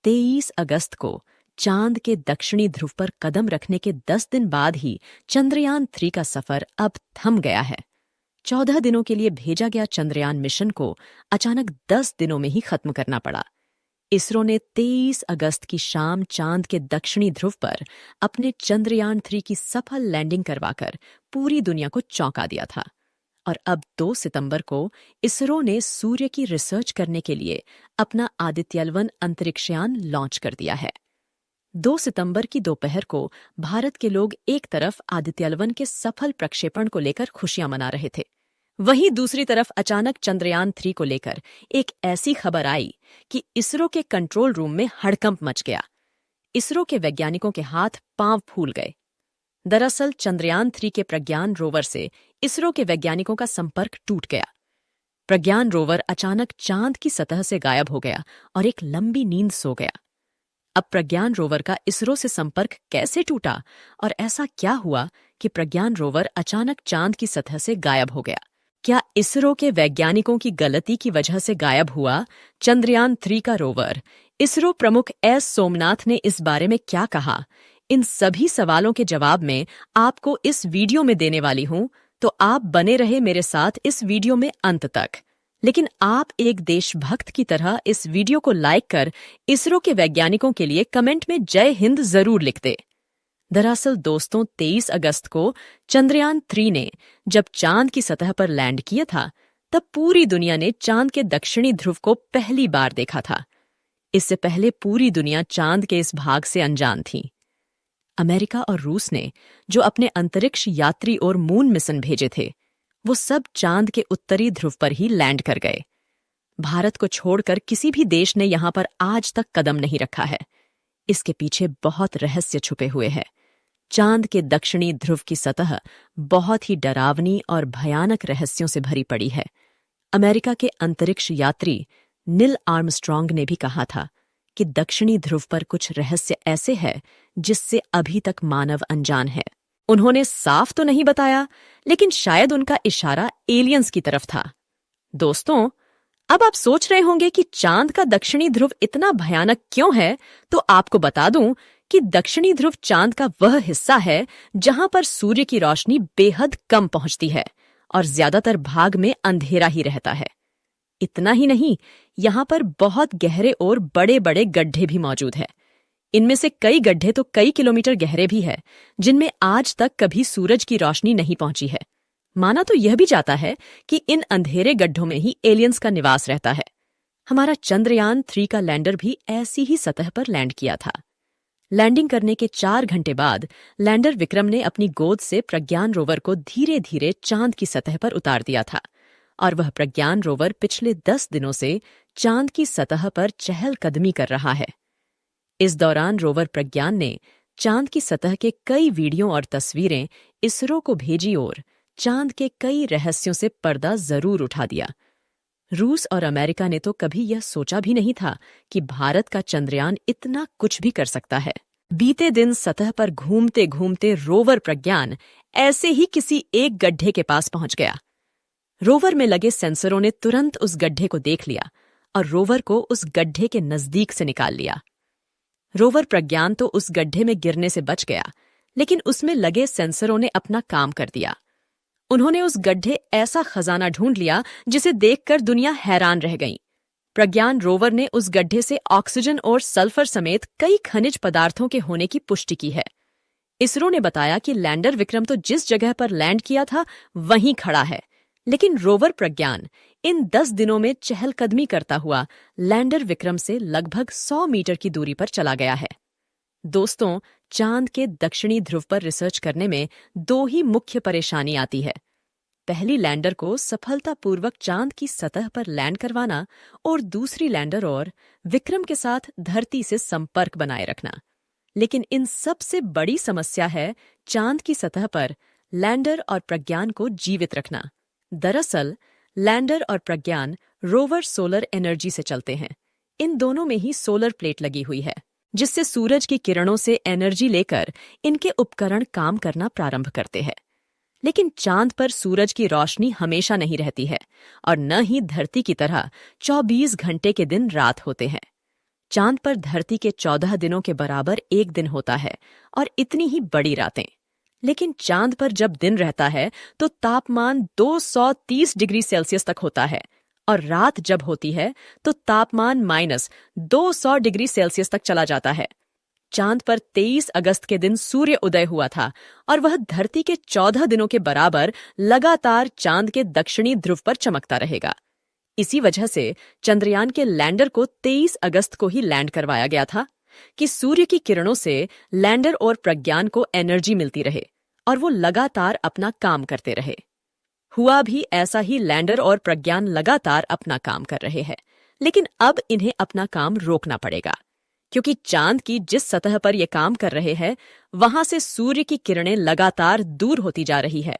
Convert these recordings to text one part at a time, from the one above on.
23 अगस्त को चांद के दक्षिणी ध्रुव पर कदम रखने के 10 दिन बाद ही चंद्रयान-3 का सफर अब थम गया है। 14 दिनों के लिए भेजा गया चंद्रयान मिशन को अचानक 10 दिनों में ही खत्म करना पड़ा। इसरो ने 23 अगस्त की शाम चांद के दक्षिणी ध्रुव पर अपने चंद्रयान-3 की सफल लैंडिंग करवाकर पूरी दुनिया को चौंका दिया था। और अब 2 सितंबर को इसरो ने सूर्य की रिसर्च करने के लिए अपना आदित्यलवन अंतरिक्षयान लॉन्च कर दिया है। 2 सितंबर की दोपहर को भारत के लोग एक तरफ आदित्यलवन के सफल प्रक्षेपण को लेकर खुशियां मना रहे थे, वहीं दूसरी तरफ अचानक चंद्रयान-3 को लेकर एक ऐसी खबर आई कि इसरो के कंट्रोल रूम में हड़कंप मच गया। इसरो के वैज्ञानिकों के हाथ पांव फूल गए। दरअसल चंद्रयान-3 के प्रज्ञान रोवर से इसरो के वैज्ञानिकों का संपर्क टूट गया। प्रज्ञान रोवर अचानक चांद की सतह से गायब हो गया और एक लंबी नींद सो गया। अब प्रज्ञान रोवर का इसरो से संपर्क कैसे टूटा और ऐसा क्या हुआ कि प्रज्ञान रोवर अचानक चांद की सतह से गायब हो गया? क्या इसरो के वैज्ञानिकों की गलती की वजह से गायब हुआ चंद्रयान-3 का रोवर? इसरो प्रमुख एस सोमनाथ ने इस बारे में क्या कहा? इन सभी सवालों के जवाब में आपको इस वीडियो में देने वाली हूं, तो आप बने रहे मेरे साथ इस वीडियो में अंत तक। लेकिन आप एक देशभक्त की तरह इस वीडियो को लाइक कर इसरो के वैज्ञानिकों के लिए कमेंट में जय हिंद जरूर लिख दे। दरअसल दोस्तों, 23 अगस्त को चंद्रयान-3 ने जब चांद की सतह पर लैंड किया था, तब पूरी दुनिया ने चांद के दक्षिणी ध्रुव को पहली बार देखा था। इससे पहले पूरी दुनिया चांद के इस भाग से अनजान थी। अमेरिका और रूस ने जो अपने अंतरिक्ष यात्री और मून मिशन भेजे थे, वो सब चांद के उत्तरी ध्रुव पर ही लैंड कर गए। भारत को छोड़कर किसी भी देश ने यहां पर आज तक कदम नहीं रखा है। इसके पीछे बहुत रहस्य छुपे हुए हैं। चांद के दक्षिणी ध्रुव की सतह बहुत ही डरावनी और भयानक रहस्यों से भरी पड़ी है। अमेरिका के अंतरिक्ष यात्री नील आर्मस्ट्रॉन्ग ने भी कहा था कि दक्षिणी ध्रुव पर कुछ रहस्य ऐसे हैं जिससे अभी तक मानव अनजान है। उन्होंने साफ तो नहीं बताया, लेकिन शायद उनका इशारा एलियंस की तरफ था। दोस्तों, अब आप सोच रहे होंगे कि चांद का दक्षिणी ध्रुव इतना भयानक क्यों है, तो आपको बता दूं कि दक्षिणी ध्रुव चांद का वह हिस्सा है जहां पर सूर्य की रोशनी बेहद कम पहुंचती है और ज्यादातर भाग में अंधेरा ही रहता है। इतना ही नहीं, यहां पर बहुत गहरे और बड़े बड़े गड्ढे भी मौजूद हैं। इनमें से कई गड्ढे तो कई किलोमीटर गहरे भी है, जिनमें आज तक कभी सूरज की रोशनी नहीं पहुंची है। माना तो यह भी जाता है कि इन अंधेरे गड्ढों में ही एलियंस का निवास रहता है। हमारा चंद्रयान-3 का लैंडर भी ऐसी ही सतह पर लैंड किया था। लैंडिंग करने के 4 घंटे बाद लैंडर विक्रम ने अपनी गोद से प्रज्ञान रोवर को धीरे धीरे चांद की सतह पर उतार दिया था, और वह प्रज्ञान रोवर पिछले 10 दिनों से चांद की सतह पर चहलकदमी कर रहा है। इस दौरान रोवर प्रज्ञान ने चांद की सतह के कई वीडियो और तस्वीरें इसरो को भेजी और चांद के कई रहस्यों से पर्दा जरूर उठा दिया। रूस और अमेरिका ने तो कभी यह सोचा भी नहीं था कि भारत का चंद्रयान इतना कुछ भी कर सकता है। बीते दिन सतह पर घूमते घूमते रोवर प्रज्ञान ऐसे ही किसी एक गड्ढे के पास पहुंच गया। रोवर में लगे सेंसरों ने तुरंत उस गड्ढे को देख लिया और रोवर को उस गड्ढे के नजदीक से निकाल लिया। रोवर प्रज्ञान तो उस गड्ढे में गिरने से बच गया, लेकिन उसमें लगे सेंसरों ने अपना काम कर दिया। उन्होंने उस गड्ढे ऐसा खजाना ढूंढ लिया जिसे देखकर दुनिया हैरान रह गई। प्रज्ञान रोवर ने उस गड्ढे से ऑक्सीजन और सल्फर समेत कई खनिज पदार्थों के होने की पुष्टि की है। इसरो ने बताया कि लैंडर विक्रम तो जिस जगह पर लैंड किया था वहीं खड़ा है, लेकिन रोवर प्रज्ञान इन 10 दिनों में चहलकदमी करता हुआ लैंडर विक्रम से लगभग 100 मीटर की दूरी पर चला गया है। दोस्तों, चांद के दक्षिणी ध्रुव पर रिसर्च करने में 2 ही मुख्य परेशानी आती है। पहली, लैंडर को सफलतापूर्वक चांद की सतह पर लैंड करवाना, और दूसरी, लैंडर और विक्रम के साथ धरती से संपर्क बनाए रखना। लेकिन इन सबसे बड़ी समस्या है चांद की सतह पर लैंडर और प्रज्ञान को जीवित रखना। दरअसल लैंडर और प्रज्ञान रोवर सोलर एनर्जी से चलते हैं। इन दोनों में ही सोलर प्लेट लगी हुई है, जिससे सूरज की किरणों से एनर्जी लेकर इनके उपकरण काम करना प्रारंभ करते हैं। लेकिन चांद पर सूरज की रोशनी हमेशा नहीं रहती है, और न ही धरती की तरह 24 घंटे के दिन रात होते हैं। चांद पर धरती के 14 दिनों के बराबर एक दिन होता है और इतनी ही बड़ी रातें। लेकिन चांद पर जब दिन रहता है तो तापमान 230 डिग्री सेल्सियस तक होता है और रात जब होती है तो तापमान -200 डिग्री सेल्सियस तक चला जाता है। चांद पर 23 अगस्त के दिन सूर्य उदय हुआ था और वह धरती के 14 दिनों के बराबर लगातार चांद के दक्षिणी ध्रुव पर चमकता रहेगा। इसी वजह से चंद्रयान के लैंडर को 23 अगस्त को ही लैंड करवाया गया था कि सूर्य की किरणों से लैंडर और प्रज्ञान को एनर्जी मिलती रहे और वो लगातार अपना काम करते रहे। हुआ भी ऐसा ही। लैंडर और प्रज्ञान लगातार अपना काम कर रहे हैं, लेकिन अब इन्हें अपना काम रोकना पड़ेगा क्योंकि चांद की जिस सतह पर ये काम कर रहे हैं वहां से सूर्य की किरणें लगातार दूर होती जा रही है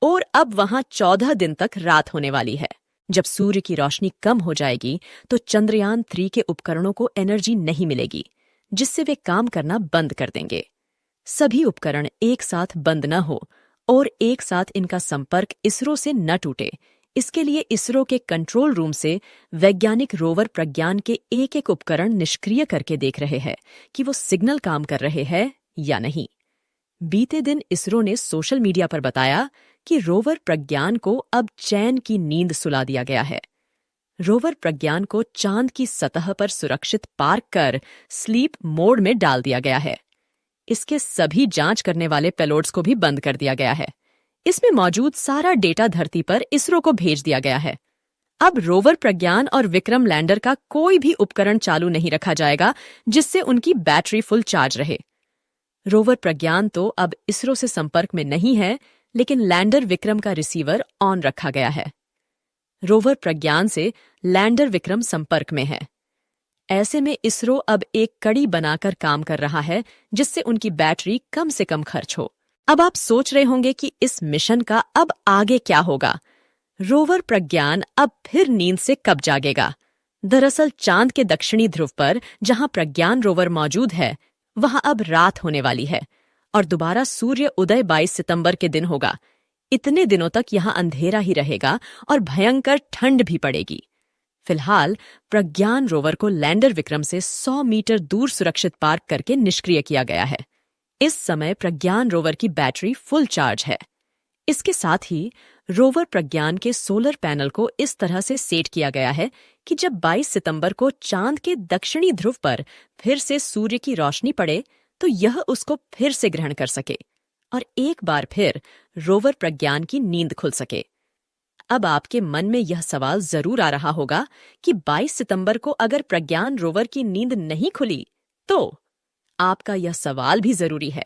और अब वहां 14 दिन तक रात होने वाली है। जब सूर्य की रोशनी कम हो जाएगी तो चंद्रयान 3 के उपकरणों को एनर्जी नहीं मिलेगी, जिससे वे काम करना बंद कर देंगे। सभी उपकरण एक साथ बंद न हो और एक साथ इनका संपर्क इसरो से न टूटे, इसके लिए इसरो के कंट्रोल रूम से वैज्ञानिक रोवर प्रज्ञान के एक एक उपकरण निष्क्रिय करके देख रहे हैं कि वो सिग्नल काम कर रहे हैं या नहीं। बीते दिन इसरो ने सोशल मीडिया पर बताया कि रोवर प्रज्ञान को अब चैन की नींद सुला दिया गया है। रोवर प्रज्ञान को चांद की सतह पर सुरक्षित पार्क कर स्लीप मोड में डाल दिया गया है। इसके सभी जांच करने वाले पेलोड्स को भी बंद कर दिया गया है। इसमें मौजूद सारा डेटा धरती पर इसरो को भेज दिया गया है। अब रोवर प्रज्ञान और विक्रम लैंडर का कोई भी उपकरण चालू नहीं रखा जाएगा जिससे उनकी बैटरी फुल चार्ज रहे। रोवर प्रज्ञान तो अब इसरो से संपर्क में नहीं है, लेकिन लैंडर विक्रम का रिसीवर ऑन रखा गया है। रोवर प्रज्ञान से लैंडर विक्रम संपर्क में है। ऐसे में इसरो अब एक कड़ी बनाकर काम कर रहा है जिससे उनकी बैटरी कम से कम खर्च हो। अब आप सोच रहे होंगे कि इस मिशन का अब आगे क्या होगा। रोवर प्रज्ञान अब फिर नींद से कब जागेगा? दरअसल चांद के दक्षिणी ध्रुव पर जहां प्रज्ञान रोवर मौजूद है वहां अब रात होने वाली है और दोबारा सूर्य उदय 22 सितंबर के दिन होगा। इतने दिनों तक यहां अंधेरा ही रहेगा और भयंकर ठंड भी पड़ेगी। फिलहाल प्रज्ञान रोवर को लैंडर विक्रम से 100 मीटर दूर सुरक्षित पार्क करके निष्क्रिय किया गया है। इस समय प्रज्ञान रोवर की बैटरी फुल चार्ज है। इसके साथ ही रोवर प्रज्ञान के सोलर पैनल को इस तरह से सेट किया गया है कि जब 22 सितंबर को चांद के दक्षिणी ध्रुव पर फिर से सूर्य की रोशनी पड़े तो यह उसको फिर से ग्रहण कर सके और एक बार फिर रोवर प्रज्ञान की नींद खुल सके। अब आपके मन में यह सवाल जरूर आ रहा होगा कि 22 सितंबर को अगर प्रज्ञान रोवर की नींद नहीं खुली तो आपका यह सवाल भी जरूरी है,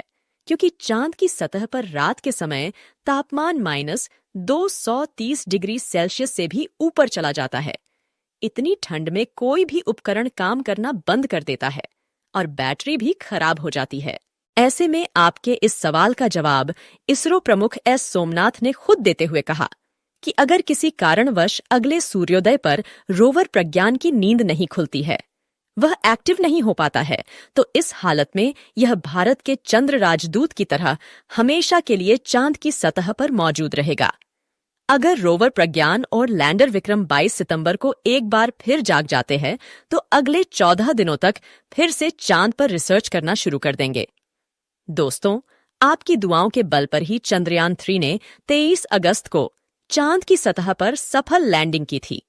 क्योंकि चांद की सतह पर रात के समय तापमान -230 डिग्री सेल्सियस से भी ऊपर चला जाता है। इतनी ठंड में कोई भी उपकरण काम करना बंद कर देता है और बैटरी भी खराब हो जाती है। ऐसे में आपके इस सवाल का जवाब इसरो प्रमुख एस सोमनाथ ने खुद देते हुए कहा कि अगर किसी कारणवश अगले सूर्योदय पर रोवर प्रज्ञान की नींद नहीं खुलती है, वह एक्टिव नहीं हो पाता है, तो इस हालत में यह भारत के चंद्र राजदूत की तरह हमेशा के लिए चांद की सतह पर मौजूद रहेगा। अगर रोवर प्रज्ञान और लैंडर विक्रम 22 सितंबर को एक बार फिर जाग जाते हैं तो अगले 14 दिनों तक फिर से चांद पर रिसर्च करना शुरू कर देंगे। दोस्तों, आपकी दुआओं के बल पर ही चंद्रयान 3 ने 23 अगस्त को चांद की सतह पर सफल लैंडिंग की थी।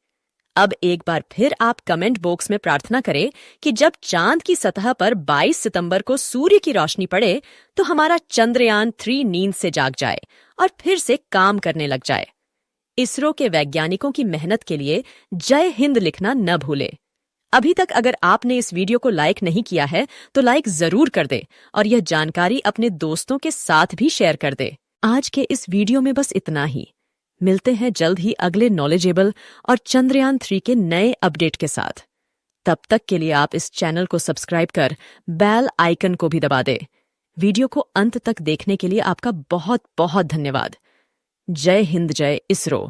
अब एक बार फिर आप कमेंट बॉक्स में प्रार्थना करें कि जब चांद की सतह पर 22 सितंबर को सूर्य की रोशनी पड़े तो हमारा चंद्रयान 3 नींद से जाग जाए और फिर से काम करने लग जाए। इसरो के वैज्ञानिकों की मेहनत के लिए जय हिंद लिखना न भूलें। अभी तक अगर आपने इस वीडियो को लाइक नहीं किया है तो लाइक जरूर कर दे और यह जानकारी अपने दोस्तों के साथ भी शेयर कर दे। आज के इस वीडियो में बस इतना ही। मिलते हैं जल्द ही अगले नॉलेजेबल और चंद्रयान 3 के नए अपडेट के साथ। तब तक के लिए आप इस चैनल को सब्सक्राइब कर बेल आइकन को भी दबा दे। वीडियो को अंत तक देखने के लिए आपका बहुत बहुत धन्यवाद। जय हिंद, जय इसरो।